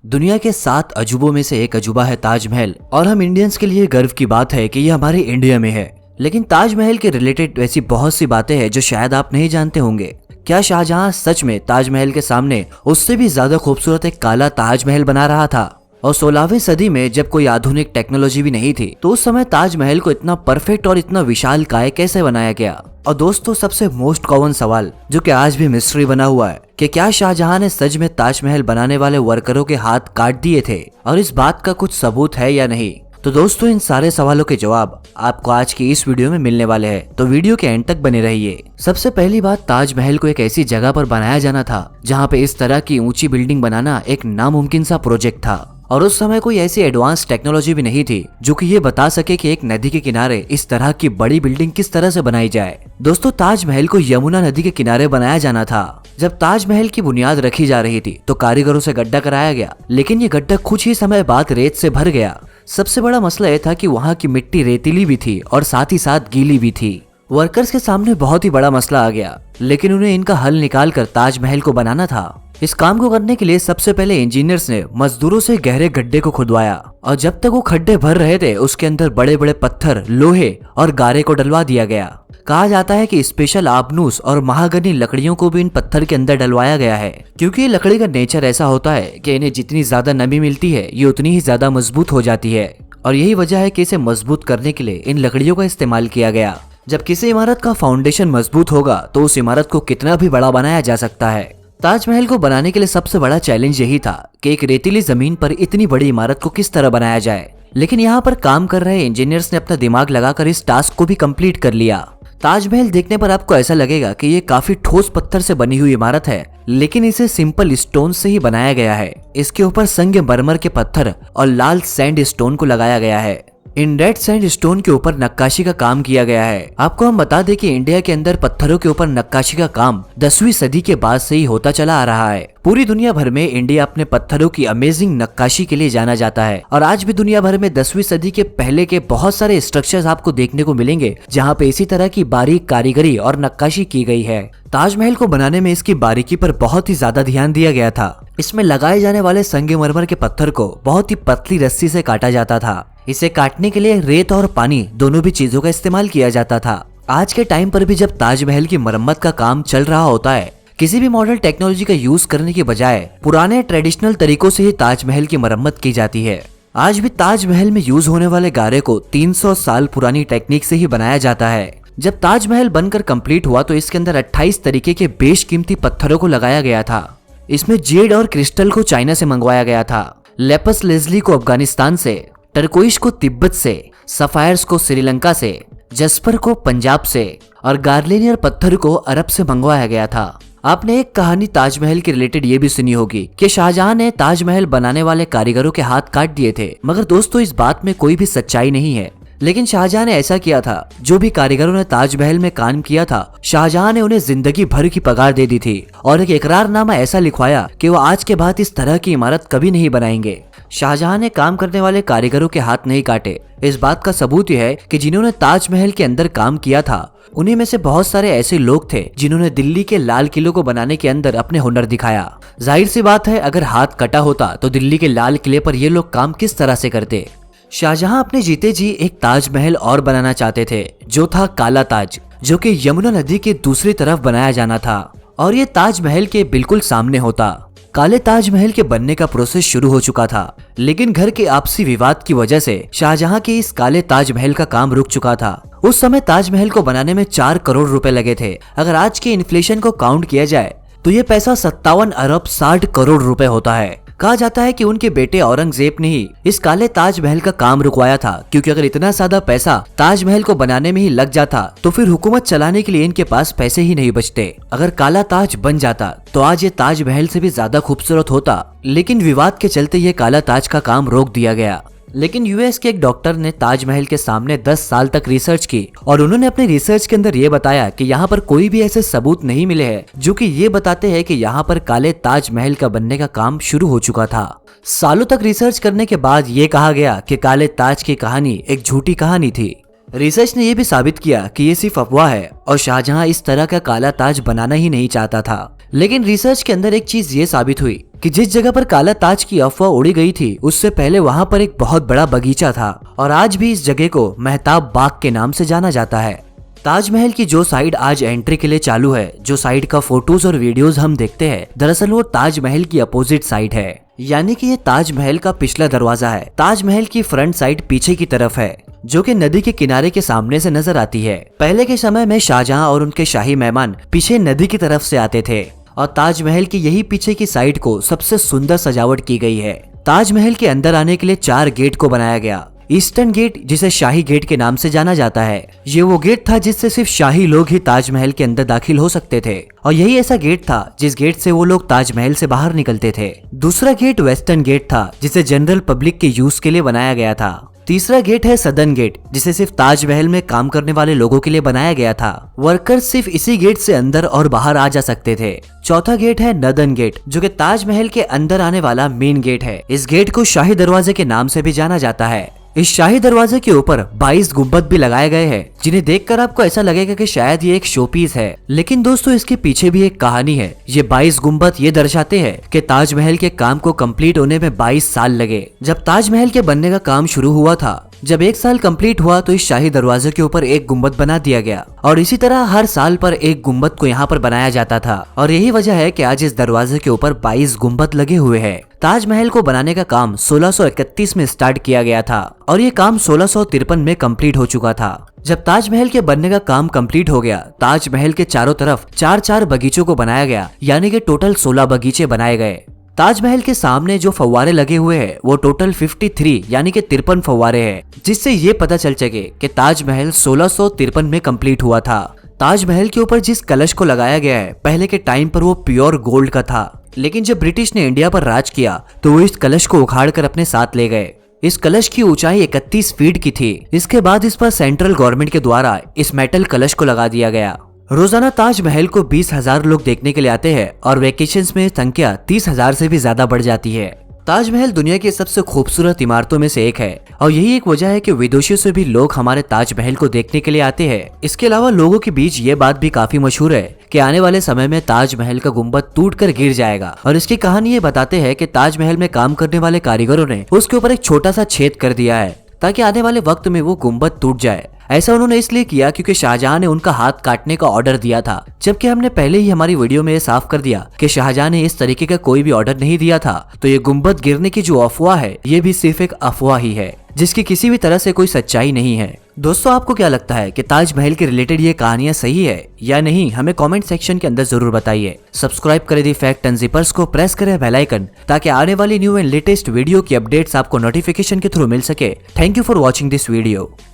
दुनिया के 7 अजूबों में से एक अजूबा है ताजमहल और हम इंडियंस के लिए गर्व की बात है कि ये हमारे इंडिया में है। लेकिन ताजमहल के रिलेटेड ऐसी बहुत सी बातें हैं जो शायद आप नहीं जानते होंगे। क्या शाहजहां सच में ताजमहल के सामने उससे भी ज्यादा खूबसूरत एक काला ताजमहल बना रहा था? और 16वीं सदी में जब कोई आधुनिक टेक्नोलॉजी भी नहीं थी तो उस समय ताजमहल को इतना परफेक्ट और इतना विशाल काय कैसे बनाया गया? और दोस्तों, सबसे मोस्ट कॉमन सवाल जो कि आज भी मिस्ट्री बना हुआ है कि क्या शाहजहां ने सच में ताजमहल बनाने वाले वर्करों के हाथ काट दिए थे और इस बात का कुछ सबूत है या नहीं? तो दोस्तों, इन सारे सवालों के जवाब आपको आज की इस वीडियो में मिलने वाले हैं, तो वीडियो के एंड तक बने रहिए। सबसे पहली बात, ताजमहल को एक ऐसी जगह पर बनाया जाना था जहाँ पे इस तरह की ऊंची बिल्डिंग बनाना एक नामुमकिन सा प्रोजेक्ट था और उस समय कोई ऐसी एडवांस टेक्नोलॉजी भी नहीं थी जो कि ये बता सके कि एक नदी के किनारे इस तरह की बड़ी बिल्डिंग किस तरह से बनाई जाए। दोस्तों, ताजमहल को यमुना नदी के किनारे बनाया जाना था। जब ताजमहल की बुनियाद रखी जा रही थी तो कारीगरों से गड्ढा कराया गया, लेकिन ये गड्ढा कुछ ही समय बाद रेत से भर गया। सबसे बड़ा मसला यह था कि वहाँ की मिट्टी रेतीली भी थी और साथ ही साथ गीली भी थी। वर्कर्स के सामने बहुत ही बड़ा मसला आ गया, लेकिन उन्हें इनका हल निकाल कर ताजमहल को बनाना था। इस काम को करने के लिए सबसे पहले इंजीनियर्स ने मजदूरों से गहरे गड्ढे को खुदवाया और जब तक वो खड्डे भर रहे थे उसके अंदर बड़े बड़े पत्थर, लोहे और गारे को डलवा दिया गया। कहा जाता है कि स्पेशल आबनूस और महागनी लकड़ियों को भी इन पत्थर के अंदर डलवाया गया है, क्योंकि ये लकड़ी का नेचर ऐसा होता है कि इन्हें जितनी ज्यादा नमी मिलती है ये उतनी ही ज्यादा मजबूत हो जाती है। और यही वजह है कि इसे मजबूत करने के लिए इन लकड़ियों का इस्तेमाल किया गया। जब किसी इमारत का फाउंडेशन मजबूत होगा तो उस इमारत को कितना भी बड़ा बनाया जा सकता है। ताजमहल को बनाने के लिए सबसे बड़ा चैलेंज यही था कि एक रेतीली जमीन पर इतनी बड़ी इमारत को किस तरह बनाया जाए। लेकिन यहाँ पर काम कर रहे इंजीनियर्स ने अपना दिमाग लगाकर इस टास्क को भी कंप्लीट कर लिया। ताजमहल देखने पर आपको ऐसा लगेगा कि ये काफी ठोस पत्थर से बनी हुई इमारत है, लेकिन इसे सिंपल स्टोन से ही बनाया गया है। इसके ऊपर संगमरमर के पत्थर और लाल सैंड स्टोन को लगाया गया है। इन रेड सैंड स्टोन के ऊपर नक्काशी का काम किया गया है। आपको हम बता दें कि इंडिया के अंदर पत्थरों के ऊपर नक्काशी का काम 10वीं सदी के बाद से ही होता चला आ रहा है। पूरी दुनिया भर में इंडिया अपने पत्थरों की अमेजिंग नक्काशी के लिए जाना जाता है और आज भी दुनिया भर में 10वीं सदी के पहले के बहुत सारे स्ट्रक्चर्स आपको देखने को मिलेंगे जहाँ पे इसी तरह की बारीक कारीगरी और नक्काशी की गई है। ताजमहल को बनाने में इसकी बारीकी पर बहुत ही ज्यादा ध्यान दिया गया था। इसमें लगाए जाने वाले संगमरमर के पत्थर को बहुत ही पतली रस्सी से काटा जाता था। इसे काटने के लिए रेत और पानी दोनों भी चीजों का इस्तेमाल किया जाता था। आज के टाइम पर भी जब ताजमहल की मरम्मत का काम चल रहा होता है, किसी भी मॉडर्न टेक्नोलॉजी का यूज करने के बजाय पुराने ट्रेडिशनल तरीकों से ही ताजमहल की मरम्मत की जाती है। आज भी ताजमहल में यूज होने वाले गारे को 300 साल पुरानी टेक्निक से ही बनाया जाता है। जब ताजमहल बनकर कंप्लीट हुआ तो इसके अंदर 28 तरीके के बेशकीमती पत्थरों को लगाया गया था। इसमें जेड और क्रिस्टल को चाइना से मंगवाया गया था, लेपस लेजली को अफगानिस्तान से, टर्कोइश को तिब्बत से, सफायर्स को श्रीलंका से, जस्पर को पंजाब से और गार्लेनियर पत्थर को अरब से मंगवाया गया था। आपने एक कहानी ताजमहल के रिलेटेड ये भी सुनी होगी कि शाहजहां ने ताजमहल बनाने वाले कारीगरों के हाथ काट दिए थे, मगर दोस्तों इस बात में कोई भी सच्चाई नहीं है। लेकिन शाहजहां ने ऐसा किया था, जो भी कारीगरों ने ताजमहल में काम किया था शाहजहां ने उन्हें जिंदगी भर की पगार दे दी थी और एक इकरारनामा ऐसा लिखवाया कि वो आज के बाद इस तरह की इमारत कभी नहीं बनाएंगे। शाहजहां ने काम करने वाले कारीगरों के हाथ नहीं काटे। इस बात का सबूत यह है कि जिन्होंने ताजमहल के अंदर काम किया था उन्हीं में से बहुत सारे ऐसे लोग थे जिन्होंने दिल्ली के लाल किले को बनाने के अंदर अपने हुनर दिखाया। जाहिर सी बात है, अगर हाथ कटा होता तो दिल्ली के लाल किले पर ये लोग काम किस तरह से करते। शाहजहां अपने जीते जी एक ताजमहल और बनाना चाहते थे, जो था काला ताज, जो कि यमुना नदी के दूसरी तरफ बनाया जाना था और ये ताजमहल के बिल्कुल सामने होता। काले ताजमहल के बनने का प्रोसेस शुरू हो चुका था, लेकिन घर के आपसी विवाद की वजह से शाहजहां के इस काले ताजमहल का काम रुक चुका था। उस समय ताजमहल को बनाने में 4 करोड़ रुपए लगे थे। अगर आज के इन्फ्लेशन को काउंट किया जाए तो ये पैसा 57 अरब 60 करोड़ रुपए होता है। कहा जाता है कि उनके बेटे औरंगजेब ने ही इस काले ताजमहल का काम रुकवाया था, क्योंकि अगर इतना ज्यादा पैसा ताजमहल को बनाने में ही लग जाता तो फिर हुकूमत चलाने के लिए इनके पास पैसे ही नहीं बचते। अगर काला ताज बन जाता तो आज ये ताजमहल से भी ज्यादा खूबसूरत होता, लेकिन विवाद के चलते ये काला ताज का काम रोक दिया गया। लेकिन यूएस के एक डॉक्टर ने ताजमहल के सामने 10 साल तक रिसर्च की और उन्होंने अपनी रिसर्च के अंदर ये बताया कि यहाँ पर कोई भी ऐसे सबूत नहीं मिले हैं जो कि ये बताते हैं कि यहाँ पर काले ताजमहल का बनने का काम शुरू हो चुका था। सालों तक रिसर्च करने के बाद ये कहा गया कि काले ताज की कहानी एक झूठी कहानी थी। रिसर्च ने यह भी साबित किया कि ये सिर्फ अफवाह है और शाहजहां इस तरह का काला ताज बनाना ही नहीं चाहता था। लेकिन रिसर्च के अंदर एक चीज ये साबित हुई कि जिस जगह पर काला ताज की अफवाह उड़ी गई थी उससे पहले वहाँ पर एक बहुत बड़ा बगीचा था और आज भी इस जगह को मेहताब बाग के नाम से जाना जाता है। ताजमहल की जो साइड आज एंट्री के लिए चालू है, जो साइड का फोटोज और वीडियोस हम देखते हैं, दरअसल वो ताजमहल की अपोजिट साइड है, यानी कि ये ताजमहल का पिछला दरवाजा है। ताजमहल की फ्रंट साइड पीछे की तरफ है, जो कि नदी के किनारे के सामने से नजर आती है। पहले के समय में शाहजहां और उनके शाही मेहमान पीछे नदी की तरफ से आते थे और ताजमहल की यही पीछे की साइड को सबसे सुंदर सजावट की गई है। ताजमहल के अंदर आने के लिए 4 गेट को बनाया गया। ईस्टर्न गेट, जिसे शाही गेट के नाम से जाना जाता है, ये वो गेट था जिससे सिर्फ शाही लोग ही ताजमहल के अंदर दाखिल हो सकते थे और यही ऐसा गेट था जिस गेट से वो लोग ताजमहल से बाहर निकलते थे। दूसरा गेट वेस्टर्न गेट था जिसे जनरल पब्लिक के यूज के लिए बनाया गया था। तीसरा गेट है सदर्न गेट, जिसे सिर्फ ताजमहल में काम करने वाले लोगों के लिए बनाया गया था। वर्कर्स सिर्फ इसी गेट से अंदर और बाहर आ जा सकते थे। चौथा गेट है नदर्न गेट, जो कि ताजमहल के अंदर आने वाला मेन गेट है। इस गेट को शाही दरवाजे के नाम से भी जाना जाता है। इस शाही दरवाजे के ऊपर 22 गुंबद भी लगाए गए हैं, जिन्हें देखकर आपको ऐसा लगेगा कि शायद ये एक शोपीस है, लेकिन दोस्तों इसके पीछे भी एक कहानी है। ये 22 गुंबद ये दर्शाते हैं कि ताजमहल के काम को कंप्लीट होने में 22 साल लगे। जब ताजमहल के बनने का काम शुरू हुआ था, जब 1 साल कंप्लीट हुआ तो इस शाही दरवाजे के ऊपर एक गुंबद बना दिया गया और इसी तरह हर साल पर एक गुंबद को यहाँ पर बनाया जाता था और यही वजह है कि आज इस दरवाजे के ऊपर 22 गुंबद लगे हुए हैं। ताजमहल को बनाने का काम 1631 में स्टार्ट किया गया था और ये काम 1653 में कंप्लीट हो चुका था। जब ताजमहल के बनने का काम कंप्लीट हो गया, ताजमहल के चारों तरफ 4-4 बगीचों को बनाया गया, यानी कि टोटल 16 बगीचे बनाए गए। ताजमहल के सामने जो फव्वारे लगे हुए हैं वो टोटल 53 यानी कि 53 फव्वारे हैं, जिससे ये पता चल सके कि ताजमहल 1653 में कंप्लीट हुआ था। ताजमहल के ऊपर जिस कलश को लगाया गया है, पहले के टाइम पर वो प्योर गोल्ड का था, लेकिन जब ब्रिटिश ने इंडिया पर राज किया तो वो इस कलश को उखाड़ कर अपने साथ ले गए। इस कलश की ऊंचाई 31 फीट की थी। इसके बाद इस पर सेंट्रल गवर्नमेंट के द्वारा इस मेटल कलश को लगा दिया गया। रोजाना ताजमहल को 20,000 लोग देखने के लिए आते हैं और वेकेशंस में संख्या 30,000 से भी ज्यादा बढ़ जाती है। ताजमहल दुनिया की सबसे खूबसूरत इमारतों में से एक है और यही एक वजह है कि विदेशों से भी लोग हमारे ताजमहल को देखने के लिए आते हैं। इसके अलावा लोगों के बीच ये बात भी काफी मशहूर है कि आने वाले समय में ताजमहल का गुंबद टूटकर गिर जाएगा और इसकी कहानी ये बताते हैं कि ताजमहल में काम करने वाले कारीगरों ने उसके ऊपर एक छोटा सा छेद कर दिया है ताकि आने वाले वक्त में वो गुंबद टूट जाए। ऐसा उन्होंने इसलिए किया क्योंकि शाहजहां ने उनका हाथ काटने का ऑर्डर दिया था, जबकि हमने पहले ही हमारी वीडियो में ये साफ कर दिया कि शाहजहां ने इस तरीके का कोई भी ऑर्डर नहीं दिया था। तो ये गुंबद गिरने की जो अफवाह है ये भी सिर्फ एक अफवाह ही है, जिसकी किसी भी तरह से कोई सच्चाई नहीं है। दोस्तों आपको क्या लगता है कि ताजमहल के रिलेटेड ये कहानियां सही है या नहीं, हमें कमेंट सेक्शन के अंदर जरूर बताइए। सब्सक्राइब करें दी फैक्ट एंड जिपर्स को, प्रेस करें बेल आइकन ताकि आने वाली न्यू एंड लेटेस्ट वीडियो की अपडेट्स आपको नोटिफिकेशन के थ्रू मिल सके। Thank you for watching this video.